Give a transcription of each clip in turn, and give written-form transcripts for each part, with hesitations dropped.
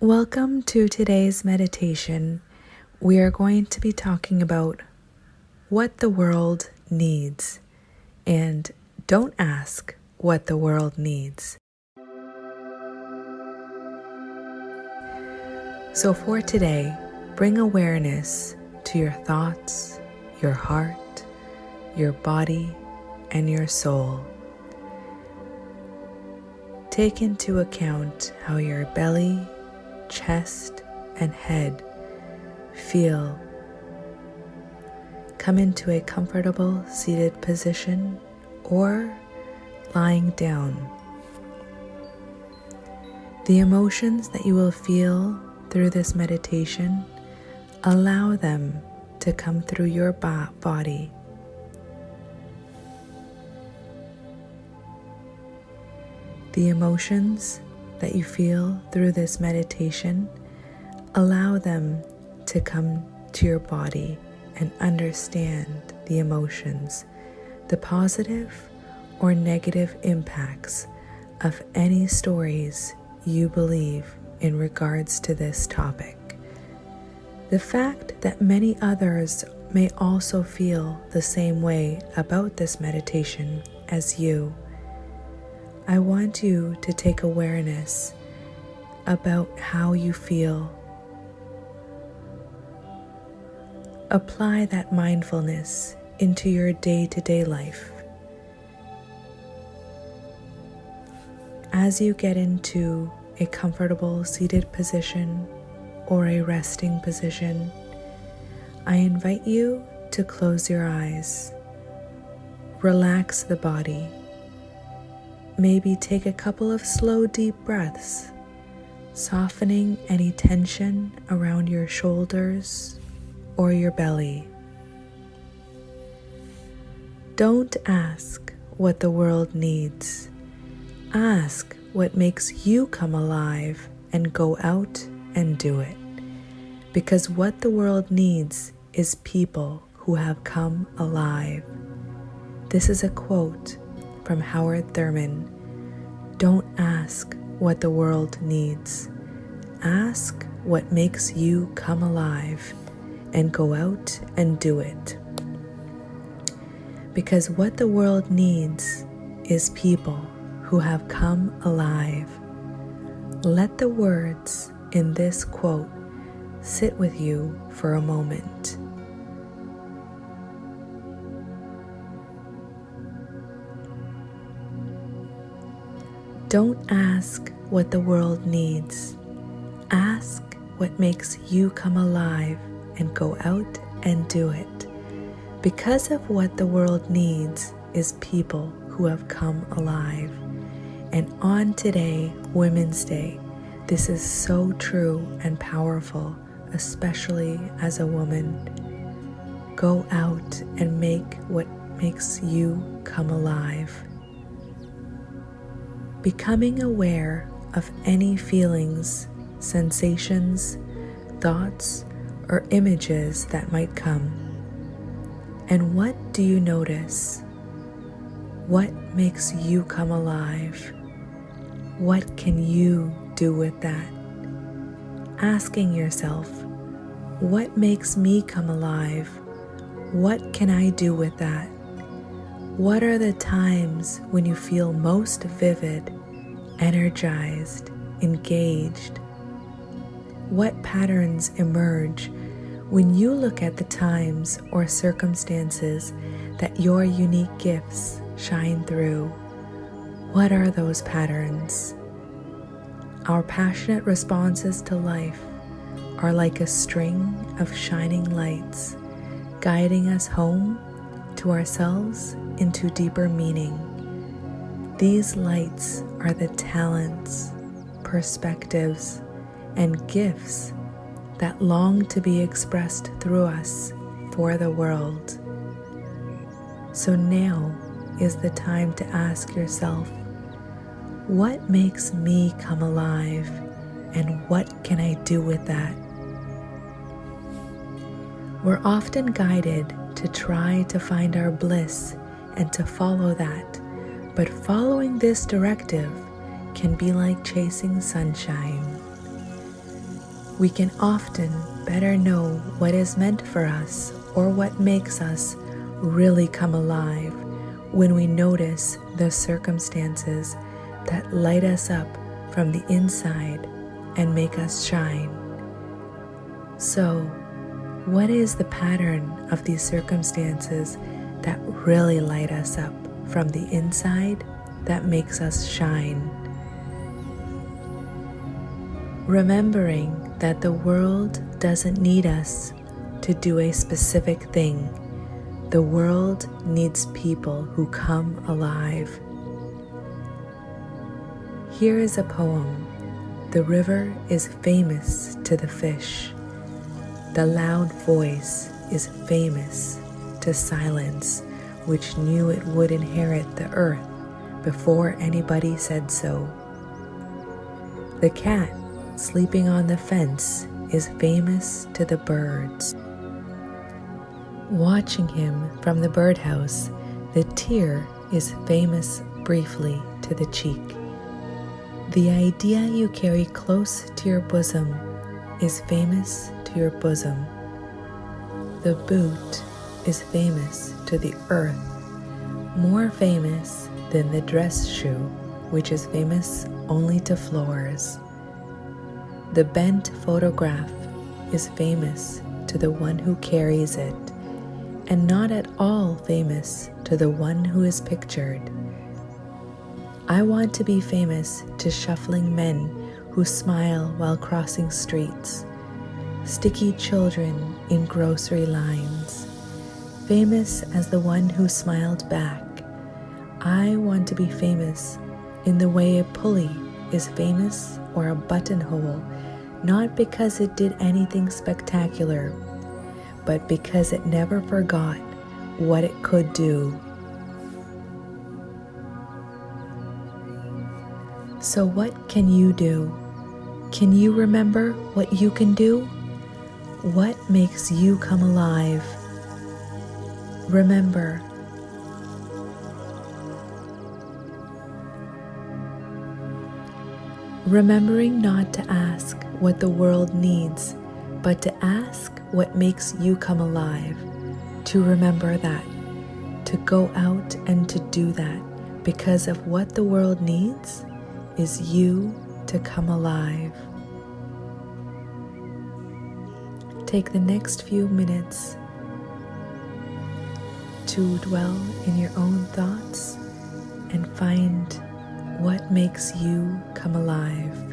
Welcome to today's meditation. We are going to be talking about what the world needs, and don't ask what the world needs. So for today, bring awareness to your thoughts, your heart, your body, and your soul. Take into account how your belly, chest, and head feel. Come into a comfortable seated position or lying down. The emotions that you will feel through this meditation, allow them to come through your body. The emotions that you feel through this meditation, allow them to come to your body and understand the emotions, the positive or negative impacts of any stories you believe in regards to this topic. The fact that many others may also feel the same way about this meditation as you, I want you to take awareness about how you feel. Apply that mindfulness into your day-to-day life. As you get into a comfortable seated position or a resting position, I invite you to close your eyes. Relax the body. Maybe take a couple of slow, deep breaths, softening any tension around your shoulders or your belly. Don't ask what the world needs. Ask what makes you come alive and go out and do it. Because what the world needs is people who have come alive. This is a quote from Howard Thurman. Don't ask what the world needs. Ask what makes you come alive and go out and do it. Because what the world needs is people who have come alive. Let the words in this quote sit with you for a moment. Don't ask what the world needs. Ask what makes you come alive and go out and do it. Because of what the world needs is people who have come alive. And on today, Women's Day, this is so true and powerful, especially as a woman. Go out and make what makes you come alive. Becoming aware of any feelings, sensations, thoughts, or images that might come. And what do you notice? What makes you come alive? What can you do with that? Asking yourself, what makes me come alive? What can I do with that? What are the times when you feel most vivid, energized, engaged? What patterns emerge when you look at the times or circumstances that your unique gifts shine through? What are those patterns? Our passionate responses to life are like a string of shining lights, guiding us home to ourselves into deeper meaning. These lights are the talents, perspectives, and gifts that long to be expressed through us for the world. So now is the time to ask yourself, what makes me come alive, and what can I do with that? We're often guided to try to find our bliss and to follow that, but following this directive can be like chasing sunshine. We can often better know what is meant for us or what makes us really come alive when we notice the circumstances that light us up from the inside and make us shine. So, what is the pattern of these circumstances that really light us up from the inside that makes us shine? Remembering that the world doesn't need us to do a specific thing. The world needs people who come alive. Here is a poem. The river is famous to the fish. The loud voice is famous to silence, which knew it would inherit the earth before anybody said so. The cat sleeping on the fence is famous to the birds. Watching him from the birdhouse, the tear is famous briefly to the cheek. The idea you carry close to your bosom is famous to your bosom. The boot is famous to the earth, more famous than the dress shoe, which is famous only to floors. The bent photograph is famous to the one who carries it, and not at all famous to the one who is pictured. I want to be famous to shuffling men who smile while crossing streets, sticky children in grocery lines, famous as the one who smiled back. I want to be famous in the way a pulley is famous or a buttonhole, not because it did anything spectacular, but because it never forgot what it could do. So what can you do? Can you remember what you can do? What makes you come alive? Remember, remembering not to ask what the world needs, but to ask what makes you come alive. To remember that, to go out and to do that, because of what the world needs is you to come alive. Take the next few minutes to dwell in your own thoughts and find what makes you come alive.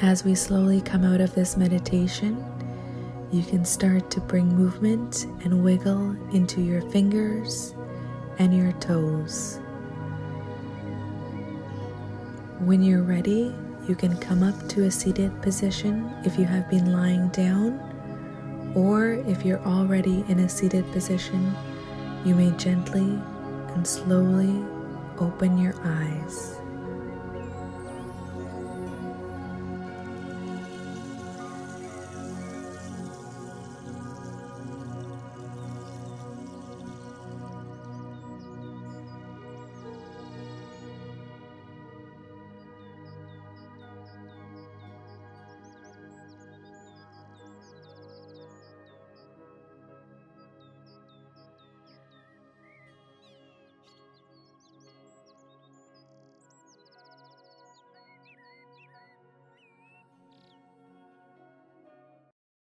As we slowly come out of this meditation, you can start to bring movement and wiggle into your fingers and your toes. When you're ready, you can come up to a seated position if you have been lying down, or if you're already in a seated position, you may gently and slowly open your eyes.